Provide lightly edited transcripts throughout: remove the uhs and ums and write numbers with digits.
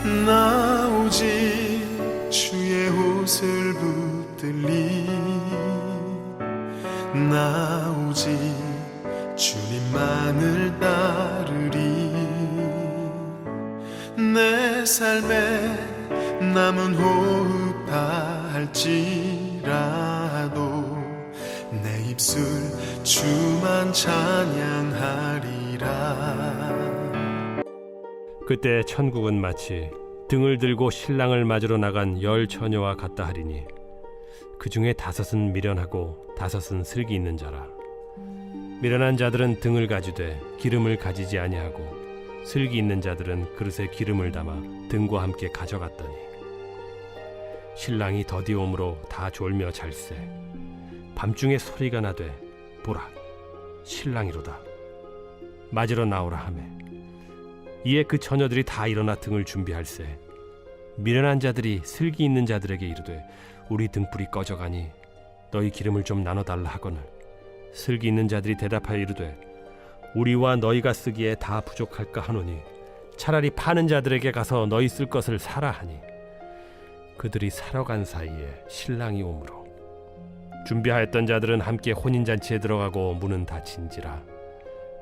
나 오직 주의 옷을 붙들리 나 오직 주님만을 따르리 내 삶에 남은 호흡 다할지라도 내 입술 주만 찬양하리라. 그때 천국은 마치 등을 들고 신랑을 맞으러 나간 10 처녀와 같다 하리니 그 중에 5은 미련하고 5은 슬기 있는 자라. 미련한 자들은 등을 가지되 기름을 가지지 아니하고 슬기 있는 자들은 그릇에 기름을 담아 등과 함께 가져갔더니 신랑이 더디옴으로 다 졸며 잘세 밤중에 소리가 나되 보라 신랑이로다 맞으러 나오라 하매 이에 그 처녀들이 다 일어나 등을 준비할세 미련한 자들이 슬기 있는 자들에게 이르되 우리 등불이 꺼져가니 너희 기름을 좀 나눠달라 하거늘 슬기 있는 자들이 대답하여 이르되 우리와 너희가 쓰기에 다 부족할까 하노니 차라리 파는 자들에게 가서 너희 쓸 것을 사라 하니 그들이 사러 간 사이에 신랑이 오므로 준비하였던 자들은 함께 혼인잔치에 들어가고 문은 닫힌지라.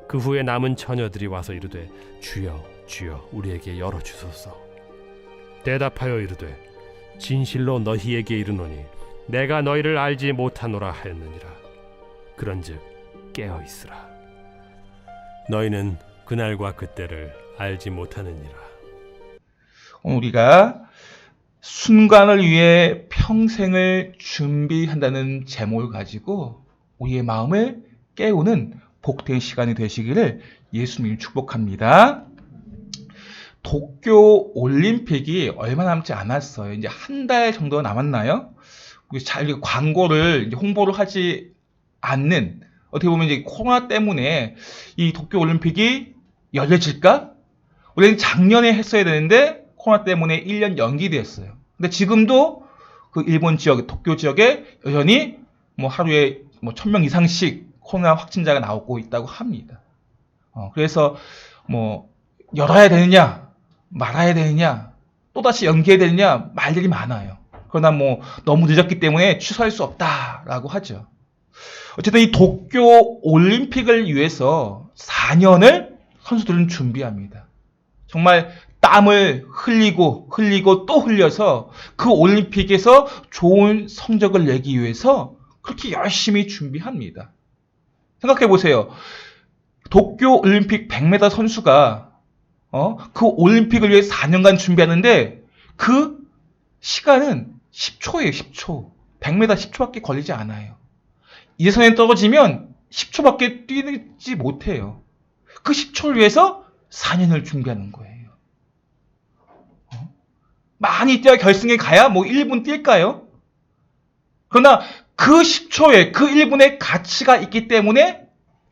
그 후에 남은 처녀들이 와서 이르되 주여 주여 우리에게 열어주소서. 대답하여 이르되 진실로 너희에게 이르노니 내가 너희를 알지 못하노라 하였느니라. 그런즉 깨어있으라. 너희는 그날과 그때를 알지 못하느니라. 우리가 순간을 위해 평생을 준비한다는 제목을 가지고 우리의 마음을 깨우는 복된 시간이 되시기를 예수님이 축복합니다. 도쿄 올림픽이 얼마 남지 않았어요. 이제 한 달 정도 남았나요? 잘 광고를 이제 홍보를 하지 않는, 어떻게 보면 이제 코로나 때문에 이 도쿄 올림픽이 열려질까? 원래는 작년에 했어야 되는데 코로나 때문에 1년 연기됐어요. 근데 지금도 그 일본 지역, 도쿄 지역에 여전히 하루에 1000명 이상씩 코로나 확진자가 나오고 있다고 합니다. 그래서 열어야 되느냐, 말아야 되느냐, 또다시 연기해야 되느냐 말들이 많아요. 그러나 너무 늦었기 때문에 취소할 수 없다라고 하죠. 어쨌든 이 도쿄 올림픽을 위해서 4년을 선수들은 준비합니다. 정말 땀을 흘리고 또 흘려서 그 올림픽에서 좋은 성적을 내기 위해서 그렇게 열심히 준비합니다. 생각해 보세요. 도쿄 올림픽 100m 선수가 그 올림픽을 위해 4년간 준비하는데 그 시간은 10초예요. 10초. 100m 10초밖에 걸리지 않아요. 예선에 떨어지면 10초밖에 뛰지 못해요. 그 10초를 위해서 4년을 준비하는 거예요. 많이 뛰어 결승에 가야 1분 뛸까요? 그러나 그 10초에, 그 1분의 가치가 있기 때문에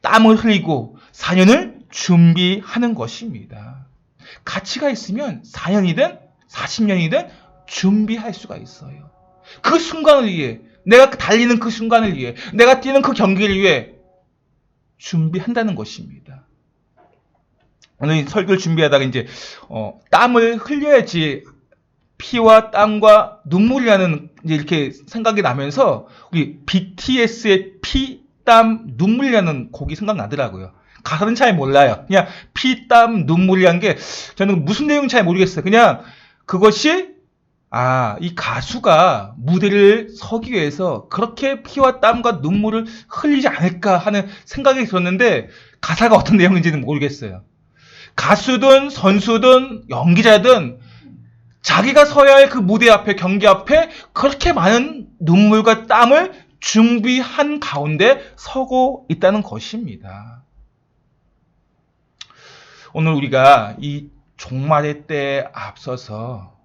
땀을 흘리고 4년을 준비하는 것입니다. 가치가 있으면 4년이든 40년이든 준비할 수가 있어요. 그 순간을 위해, 내가 달리는 그 순간을 위해, 내가 뛰는 그 경기를 위해 준비한다는 것입니다. 오늘 설교를 준비하다가 이제 땀을 흘려야지 피와 땀과 눈물이라는 이제 이렇게 생각이 나면서 우리 BTS의 피, 땀, 눈물이라는 곡이 생각나더라고요. 가사는 잘 몰라요. 그냥 피, 땀, 눈물이라는 게 저는 무슨 내용인지 잘 모르겠어요. 그냥 그것이 이 가수가 무대를 서기 위해서 그렇게 피와 땀과 눈물을 흘리지 않을까 하는 생각이 들었는데 가사가 어떤 내용인지는 모르겠어요. 가수든 선수든 연기자든 자기가 서야 할 그 무대 앞에, 경기 앞에 그렇게 많은 눈물과 땀을 준비한 가운데 서고 있다는 것입니다. 오늘 우리가 이 종말의 때에 앞서서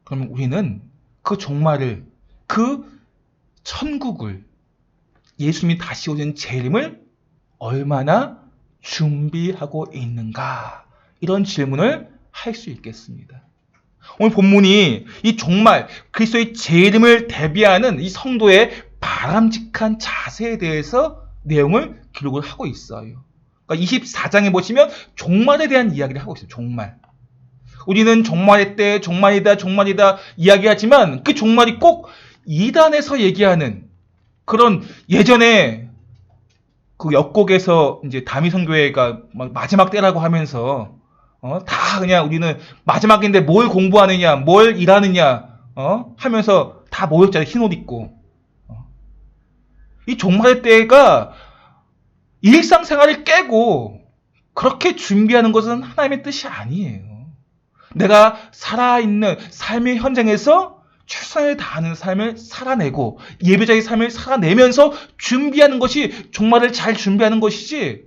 그럼 우리는 그 종말을, 그 천국을, 예수님이 다시 오는 재림을 얼마나 준비하고 있는가? 이런 질문을 할 수 있겠습니다. 오늘 본문이 이 종말, 그리스도의 재림을 대비하는 이 성도의 바람직한 자세에 대해서 내용을 기록을 하고 있어요. 그러니까 24장에 보시면 종말에 대한 이야기를 하고 있어요. 종말. 우리는 종말의 때, 종말이다, 종말이다 이야기하지만 그 종말이 꼭 이단에서 얘기하는 그런 예전에 그 역곡에서 이제 다미선교회가 마지막 때라고 하면서 다 그냥 우리는 마지막인데 뭘 공부하느냐, 뭘 일하느냐 하면서 다 모였잖아요. 흰옷 입고. 이 종말의 때가 일상생활을 깨고 그렇게 준비하는 것은 하나님의 뜻이 아니에요. 내가 살아있는 삶의 현장에서 최선을 다하는 삶을 살아내고 예배자의 삶을 살아내면서 준비하는 것이 종말을 잘 준비하는 것이지,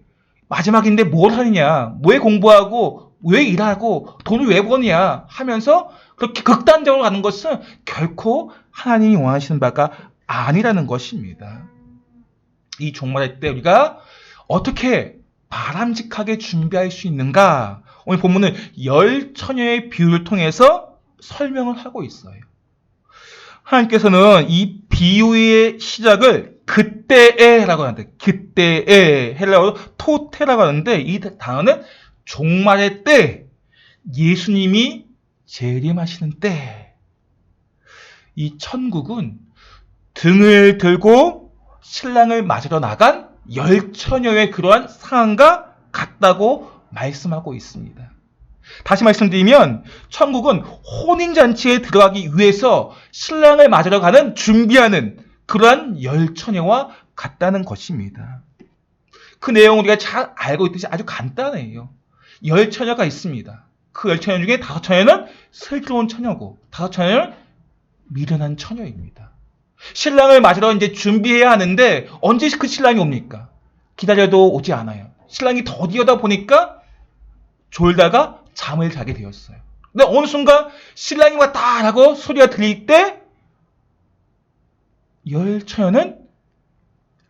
마지막인데 뭘 하느냐, 왜 공부하고 왜 일하고 돈을 왜 버느냐 하면서 그렇게 극단적으로 가는 것은 결코 하나님이 원하시는 바가 아니라는 것입니다. 이 종말의 때 우리가 어떻게 바람직하게 준비할 수 있는가? 오늘 본문은 10처녀의 비유를 통해서 설명을 하고 있어요. 하나님께서는 이 비유의 시작을 그때에라고 하는데, 그때에 헬라어로 토테라고 하는데, 이 단어는 종말의 때, 예수님이 재림하시는 때. 이 천국은 등을 들고 신랑을 맞으러 나간 10처녀의 그러한 상황과 같다고 말씀하고 있습니다. 다시 말씀드리면 천국은 혼인잔치에 들어가기 위해서 신랑을 맞으러 가는 준비하는 그러한 10처녀와 같다는 것입니다. 그 내용을 우리가 잘 알고 있듯이 아주 간단해요. 10처녀가 있습니다. 그 10처녀 중에 5처녀는 슬기로운 처녀고 5처녀는 미련한 처녀입니다. 신랑을 맞으러 이제 준비해야 하는데 언제 그 신랑이 옵니까? 기다려도 오지 않아요. 신랑이 더디어다 보니까 졸다가 잠을 자게 되었어요. 근데 어느 순간 신랑이 왔다라고 소리가 들릴 때 10처녀는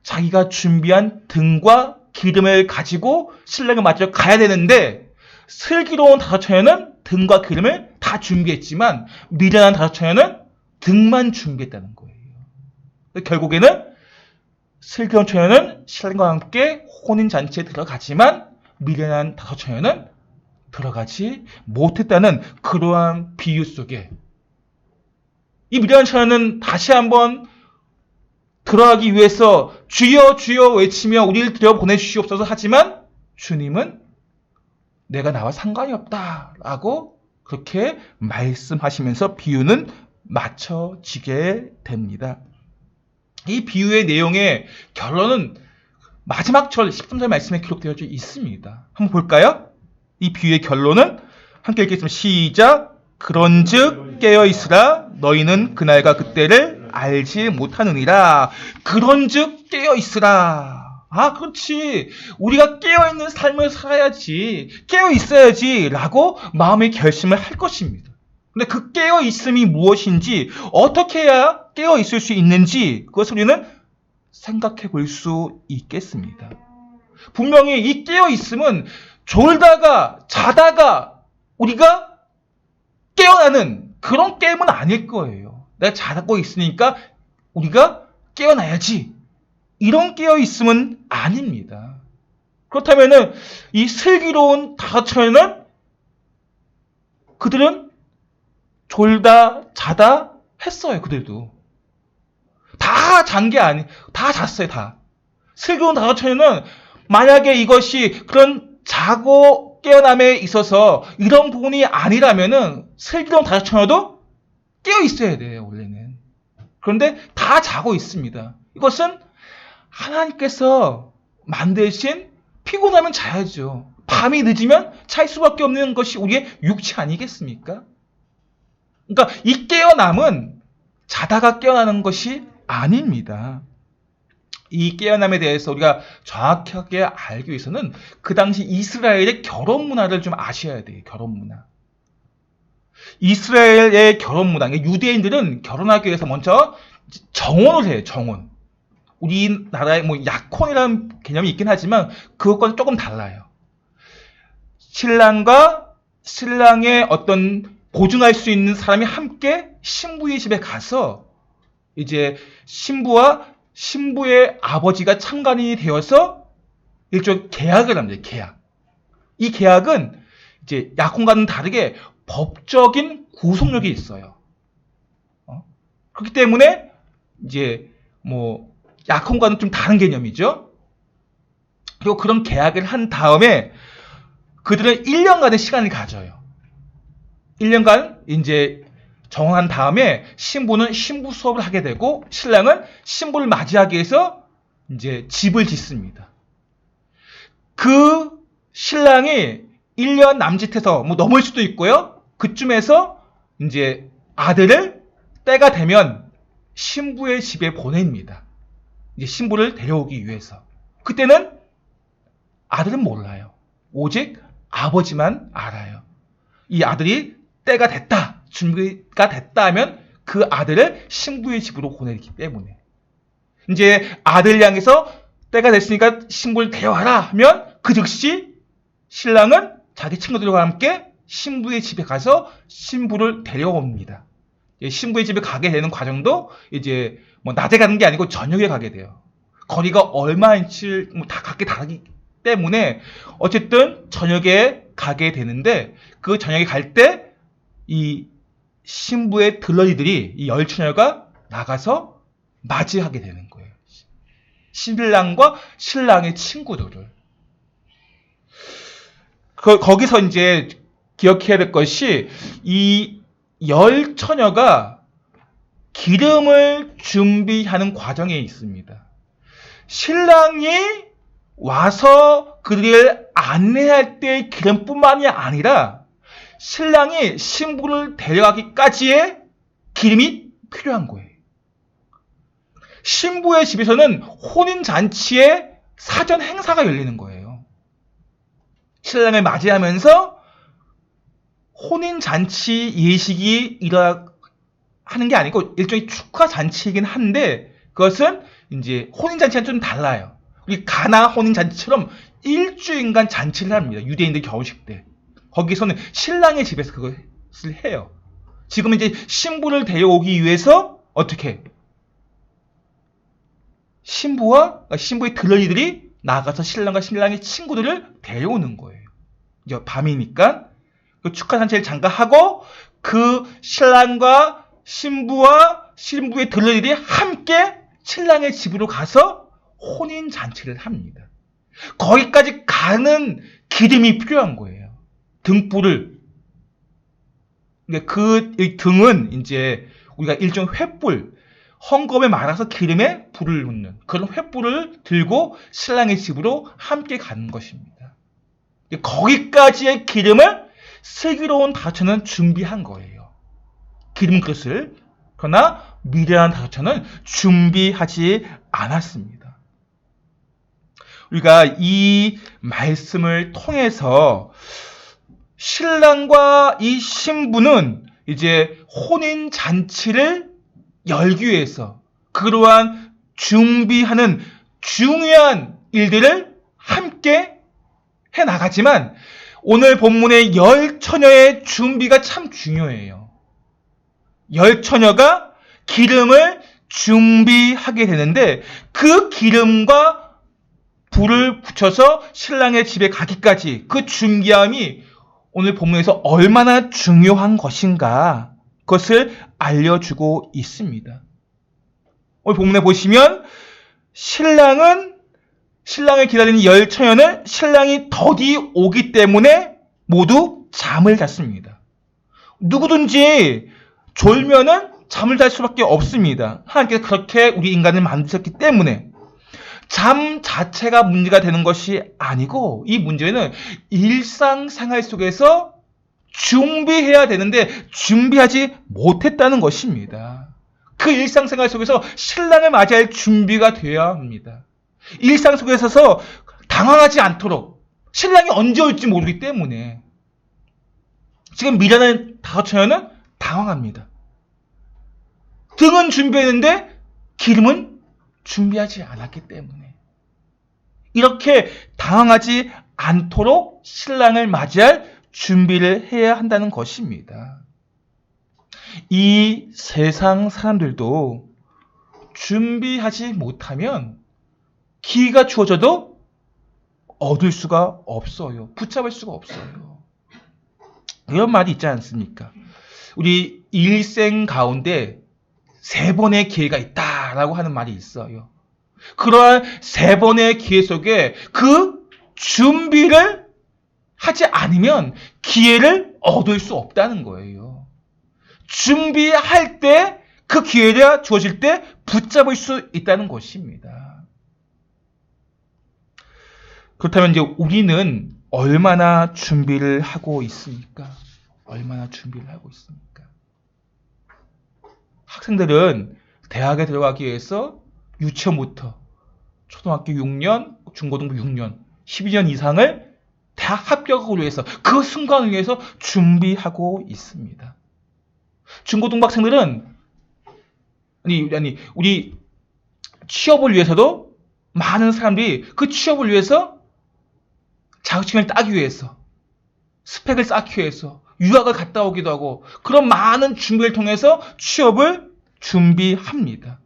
자기가 준비한 등과 기름을 가지고 신랑을 맞으러 가야 되는데, 슬기로운 5처녀는 등과 기름을 다 준비했지만 미련한 5처녀는 등만 준비했다는 거예요. 결국에는 슬기로운 처녀는 신랑과 함께 혼인잔치에 들어가지만 미련한 5처녀는 들어가지 못했다는 그러한 비유 속에, 이 미련한 처녀는 다시 한번 들어가기 위해서 주여 주여 외치며 우리를 들여보내주시옵소서 하지만 주님은 내가 나와 상관이 없다라고 그렇게 말씀하시면서 비유는 맞춰지게 됩니다. 이 비유의 내용의 결론은 마지막 절 13절 말씀에 기록되어 있습니다. 한번 볼까요? 이 비유의 결론은 함께 읽겠습니다. 시작. 그런즉 깨어있으라. 너희는 그날과 그때를 알지 못하느니라. 그런즉 깨어있으라. 아, 그렇지. 우리가 깨어있는 삶을 살아야지, 깨어있어야지 라고 마음의 결심을 할 것입니다. 근데 그 깨어있음이 무엇인지, 어떻게 해야 깨어있을 수 있는지 그것을 우리는 생각해 볼 수 있겠습니다. 분명히 이 깨어있음은 졸다가 자다가 우리가 깨어나는 그런 게임은 아닐 거예요. 내가 자고 있으니까 우리가 깨어나야지, 이런 깨어있음은 아닙니다. 그렇다면 이 슬기로운 5처녀는 그들은 졸다 자다 했어요. 그들도 다 잔 게 아니, 다 잤어요. 다. 슬기로운 5처녀는 만약에 이것이 그런 자고 깨어남에 있어서 이런 부분이 아니라면은 슬기로운 5처녀도 깨어 있어야 돼요, 원래는. 그런데 다 자고 있습니다. 이것은 하나님께서 만드신, 피곤하면 자야죠. 밤이 늦으면 잘 수밖에 없는 것이 우리의 육체 아니겠습니까? 그러니까 이 깨어남은 자다가 깨어나는 것이 아닙니다. 이 깨어남에 대해서 우리가 정확하게 알기 위해서는 그 당시 이스라엘의 결혼 문화를 좀 아셔야 돼요. 결혼 문화. 이스라엘의 결혼 문화, 유대인들은 결혼하기 위해서 먼저 정혼을 해요. 정혼. 우리나라에 뭐 약혼이라는 개념이 있긴 하지만 그것과는 조금 달라요. 신랑과 신랑의 어떤 보증할 수 있는 사람이 함께 신부의 집에 가서 이제 신부와 신부의 아버지가 참관인이 되어서 일종의 계약을 합니다. 계약. 이 계약은 이제 약혼과는 다르게 법적인 구속력이 있어요. 그렇기 때문에 이제 뭐 약혼과는 좀 다른 개념이죠. 그리고 그런 계약을 한 다음에 그들은 1년간의 시간을 가져요. 1년간 이제 정한 다음에 신부는 신부 수업을 하게 되고 신랑은 신부를 맞이하기 위해서 이제 집을 짓습니다. 그 신랑이 1년 남짓해서 뭐 넘을 수도 있고요. 그쯤에서 이제 아들을 때가 되면 신부의 집에 보냅니다. 이제 신부를 데려오기 위해서. 그때는 아들은 몰라요. 오직 아버지만 알아요. 이 아들이 때가 됐다, 준비가 됐다 하면 그 아들을 신부의 집으로 보내기 때문에. 이제 아들 향해서 때가 됐으니까 신부를 데려와라 하면 그 즉시 신랑은 자기 친구들과 함께 신부의 집에 가서 신부를 데려옵니다. 신부의 집에 가게 되는 과정도 이제 뭐 낮에 가는 게 아니고 저녁에 가게 돼요. 거리가 얼마인지 다 각기 다르기 때문에 어쨌든 저녁에 가게 되는데 그 저녁에 갈 때 이 신부의 들러리들이 이 열처녀가 나가서 맞이하게 되는 거예요. 신랑과 신랑의 친구들을. 거기서 이제 기억해야 될 것이 이 열처녀가 기름을 준비하는 과정에 있습니다. 신랑이 와서 그들을 안내할 때의 기름뿐만이 아니라 신랑이 신부를 데려가기까지의 기름이 필요한 거예요. 신부의 집에서는 혼인잔치의 사전 행사가 열리는 거예요. 신랑을 맞이하면서 혼인잔치 예식이 하는 게 아니고 일종의 축하잔치이긴 한데 그것은 이제 혼인잔치는 좀 달라요. 우리 가나 혼인잔치처럼 일주일간 잔치를 합니다. 유대인들 결혼식 때. 거기서는 신랑의 집에서 그것을 해요. 지금은 이제 신부를 데려오기 위해서 어떻게? 신부의 들러리들이 나가서 신랑과 신랑의 친구들을 데려오는 거예요. 이제 밤이니까 그 축하잔치를 잠가하고 그 신랑과 신부와 신부의 들러리들이 함께 신랑의 집으로 가서 혼인잔치를 합니다. 거기까지 가는 기름이 필요한 거예요. 등불을. 그 등은 이제 우리가 일종 횃불, 헝겊에 말아서 기름에 불을 묻는 그런 횃불을 들고 신랑의 집으로 함께 가는 것입니다. 거기까지의 기름을 슬기로운 다처는 준비한 거예요. 기름 그릇을. 그러나 미련한 다처는 준비하지 않았습니다. 우리가 이 말씀을 통해서 신랑과 이 신부는 이제 혼인 잔치를 열기 위해서 그러한 준비하는 중요한 일들을 함께 해 나가지만 오늘 본문의 열처녀의 준비가 참 중요해요. 열처녀가 기름을 준비하게 되는데 그 기름과 불을 붙여서 신랑의 집에 가기까지 그 준비함이 오늘 본문에서 얼마나 중요한 것인가 그것을 알려주고 있습니다. 오늘 본문에 보시면 신랑을 기다리는 열처녀는 신랑이 더디 오기 때문에 모두 잠을 잤습니다. 누구든지 졸면은 잠을 잘 수밖에 없습니다. 하나님께서 그렇게 우리 인간을 만드셨기 때문에 잠 자체가 문제가 되는 것이 아니고 이 문제는 일상생활 속에서 준비해야 되는데 준비하지 못했다는 것입니다. 그 일상생활 속에서 신랑을 맞이할 준비가 되어야 합니다. 일상 속에서 당황하지 않도록 신랑이 언제 올지 모르기 때문에 지금 미련한 다처녀는 당황합니다. 등은 준비했는데 기름은 준비하지 않았기 때문에 이렇게 당황하지 않도록 신랑을 맞이할 준비를 해야 한다는 것입니다. 이 세상 사람들도 준비하지 못하면 기회가 주어져도 얻을 수가 없어요. 붙잡을 수가 없어요. 이런 말이 있지 않습니까? 우리 일생 가운데 3번의 기회가 있다라고 하는 말이 있어요. 그러한 3번의 기회 속에 그 준비를 하지 않으면 기회를 얻을 수 없다는 거예요. 준비할 때 그 기회가 주어질 때 붙잡을 수 있다는 것입니다. 그렇다면 이제 우리는 얼마나 준비를 하고 있습니까? 얼마나 준비를 하고 있습니까? 학생들은 대학에 들어가기 위해서 유치원부터 초등학교 6년, 중고등부 6년, 12년 이상을 대학 합격을 위해서 그 순간을 위해서 준비하고 있습니다. 중고등부 학생들은 우리 취업을 위해서도 많은 사람들이 그 취업을 위해서 자격증을 따기 위해서 스펙을 쌓기 위해서 유학을 갔다 오기도 하고 그런 많은 준비를 통해서 취업을 준비합니다.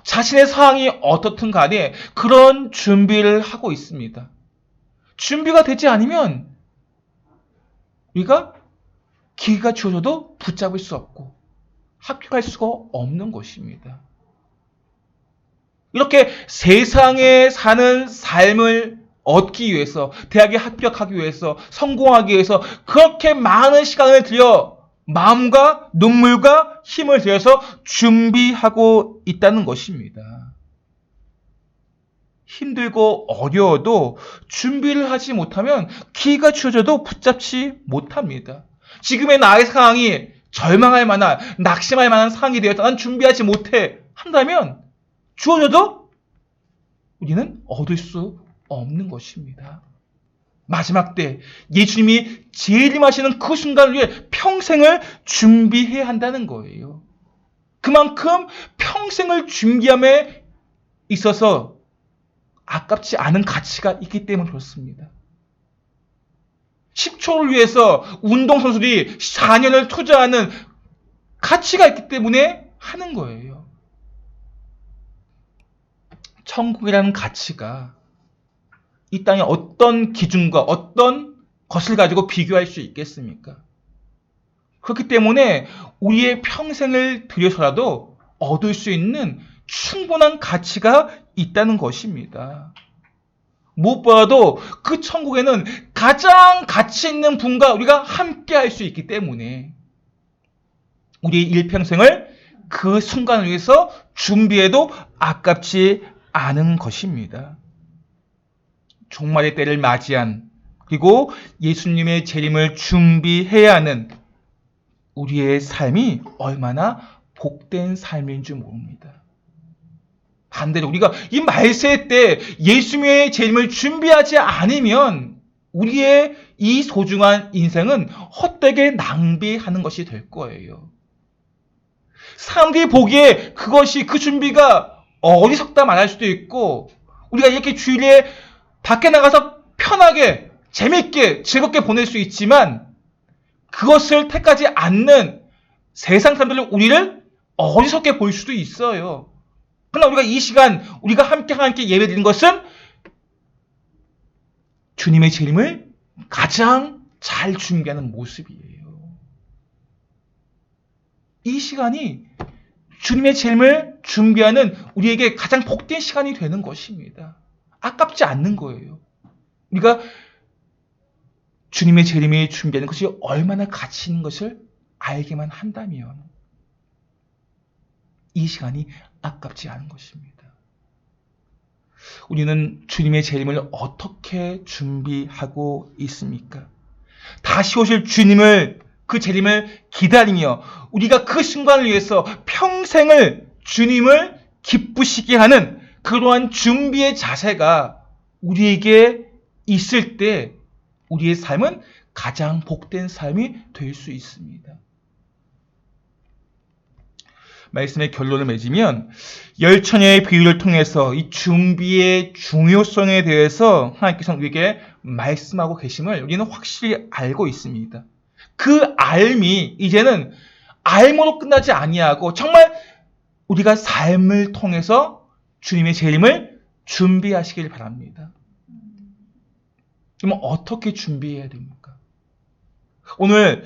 자신의 상황이 어떻든 간에 그런 준비를 하고 있습니다. 준비가 되지 않으면 우리가 기회가 주어져도 붙잡을 수 없고 합격할 수가 없는 것입니다. 이렇게 세상에 사는 삶을 얻기 위해서, 대학에 합격하기 위해서, 성공하기 위해서 그렇게 많은 시간을 들여 마음과 눈물과 힘을 들여서 준비하고 있다는 것입니다. 힘들고 어려워도 준비를 하지 못하면 기회가 주어져도 붙잡지 못합니다. 지금의 나의 상황이 절망할 만한, 낙심할 만한 상황이 되어서 난 준비하지 못해 한다면 주어져도 우리는 얻을 수 없는 것입니다. 마지막 때 예수님이 재림하시는 그 순간을 위해 평생을 준비해야 한다는 거예요. 그만큼 평생을 준비함에 있어서 아깝지 않은 가치가 있기 때문에 그렇습니다. 10초를 위해서 운동선수들이 4년을 투자하는 가치가 있기 때문에 하는 거예요. 천국이라는 가치가 이 땅의 어떤 기준과 어떤 것을 가지고 비교할 수 있겠습니까? 그렇기 때문에 우리의 평생을 들여서라도 얻을 수 있는 충분한 가치가 있다는 것입니다. 무엇보다도 그 천국에는 가장 가치 있는 분과 우리가 함께 할 수 있기 때문에 우리의 일평생을 그 순간을 위해서 준비해도 아깝지 않은 것입니다. 종말의 때를 맞이한 그리고 예수님의 재림을 준비해야 하는 우리의 삶이 얼마나 복된 삶인 줄 모릅니다. 반대로 우리가 이 말세 때 예수님의 재림을 준비하지 않으면 우리의 이 소중한 인생은 헛되게 낭비하는 것이 될 거예요. 사람들이 보기에 그것이 그 준비가 어리석다 말할 수도 있고 우리가 이렇게 주일에 밖에 나가서 편하게 재밌게 즐겁게 보낼 수 있지만 그것을 택하지 않는 세상 사람들은 우리를 어리석게 볼 수도 있어요. 그러나 우리가 이 시간 우리가 함께 예배드리는 것은 주님의 재림을 가장 잘 준비하는 모습이에요. 이 시간이 주님의 재림을 준비하는 우리에게 가장 복된 시간이 되는 것입니다. 아깝지 않는 거예요. 우리가 주님의 재림을 준비하는 것이 얼마나 가치 있는 것을 알게만 한다면 이 시간이 아깝지 않은 것입니다. 우리는 주님의 재림을 어떻게 준비하고 있습니까? 다시 오실 그 재림을 기다리며 우리가 그 순간을 위해서 평생을 주님을 기쁘시게 하는 그러한 준비의 자세가 우리에게 있을 때 우리의 삶은 가장 복된 삶이 될 수 있습니다. 말씀의 결론을 맺으면 열처녀의 비유를 통해서 이 준비의 중요성에 대해서 하나님께서 우리에게 말씀하고 계심을 우리는 확실히 알고 있습니다. 그 알미 이제는 알모로 끝나지 아니하고 정말 우리가 삶을 통해서 주님의 재림을 준비하시길 바랍니다. 그러면 어떻게 준비해야 됩니까? 오늘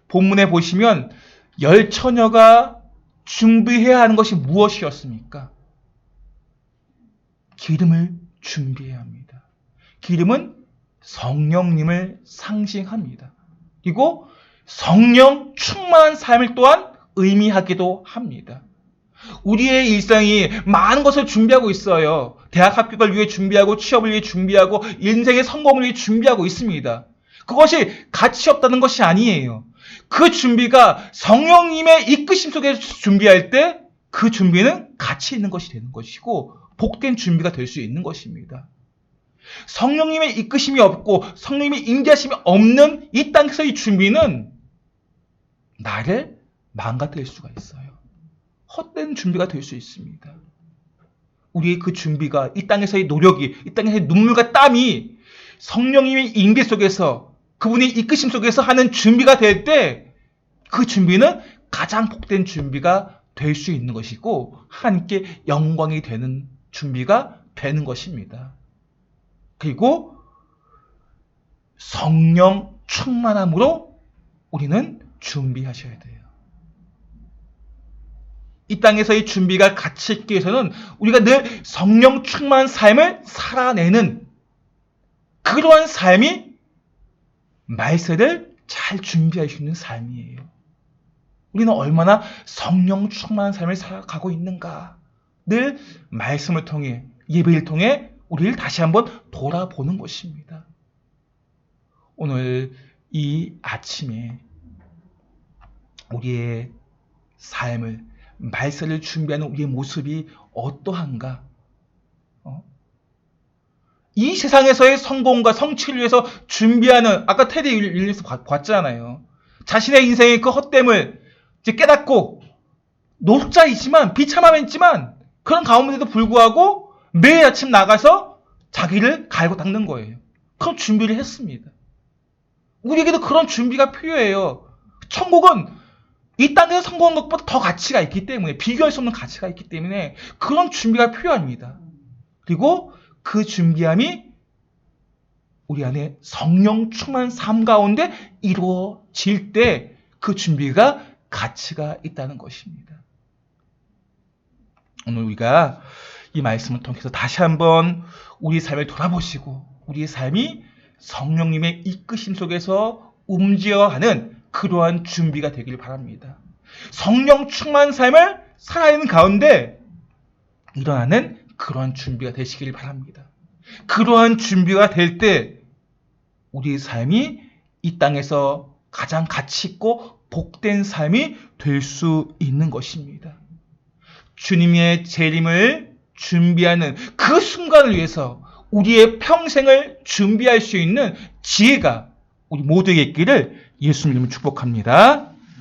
본문에 보시면 10처녀가 준비해야 하는 것이 무엇이었습니까? 기름을 준비해야 합니다. 기름은 성령님을 상징합니다. 그리고 성령 충만한 삶을 또한 의미하기도 합니다. 우리의 일상이 많은 것을 준비하고 있어요. 대학 합격을 위해 준비하고 취업을 위해 준비하고 인생의 성공을 위해 준비하고 있습니다. 그것이 가치 없다는 것이 아니에요. 그 준비가 성령님의 이끄심 속에서 준비할 때 그 준비는 가치 있는 것이 되는 것이고 복된 준비가 될 수 있는 것입니다. 성령님의 이끄심이 없고 성령님의 임재하심이 없는 이 땅에서의 준비는 나를 망가뜨릴 수가 있어요. 헛된 준비가 될 수 있습니다. 우리의 그 준비가 이 땅에서의 노력이, 이 땅에서의 눈물과 땀이 성령님의 임재 속에서 그분의 이끄심 속에서 하는 준비가 될 때 그 준비는 가장 복된 준비가 될 수 있는 것이고 하나님께 영광이 되는 준비가 되는 것입니다. 그리고 성령 충만함으로 우리는 준비하셔야 돼요. 이 땅에서의 준비가 가치 있기 위해서는 우리가 늘 성령 충만한 삶을 살아내는 그러한 삶이 말세를 잘 준비할 수 있는 삶이에요. 우리는 얼마나 성령 충만한 삶을 살아가고 있는가. 늘 말씀을 통해, 예배를 통해 우리를 다시 한번 돌아보는 것입니다. 오늘 이 아침에 우리의 삶을, 말세를 준비하는 우리의 모습이 어떠한가? 이 세상에서의 성공과 성취를 위해서 준비하는, 아까 테디 윌리엄스 봤잖아요. 자신의 인생의 그 헛됨을 이제 깨닫고 노숙자이지만 비참함이 있지만 그런 가운데도 불구하고 매일 아침 나가서 자기를 갈고 닦는 거예요. 그런 준비를 했습니다. 우리에게도 그런 준비가 필요해요. 천국은 이 땅에서 성공한 것보다 더 가치가 있기 때문에, 비교할 수 없는 가치가 있기 때문에 그런 준비가 필요합니다. 그리고 그 준비함이 우리 안에 성령 충만한 삶 가운데 이루어질 때 그 준비가 가치가 있다는 것입니다. 오늘 우리가 이 말씀을 통해서 다시 한번 우리 삶을 돌아보시고 우리의 삶이 성령님의 이끄심 속에서 움직여가는 그러한 준비가 되길 바랍니다. 성령 충만한 삶을 살아가는 가운데 일어나는 그러한 준비가 되시길 바랍니다. 그러한 준비가 될 때 우리의 삶이 이 땅에서 가장 가치 있고 복된 삶이 될 수 있는 것입니다. 주님의 재림을 준비하는 그 순간을 위해서 우리의 평생을 준비할 수 있는 지혜가 우리 모두에게 있기를 예수님 이름으로 축복합니다.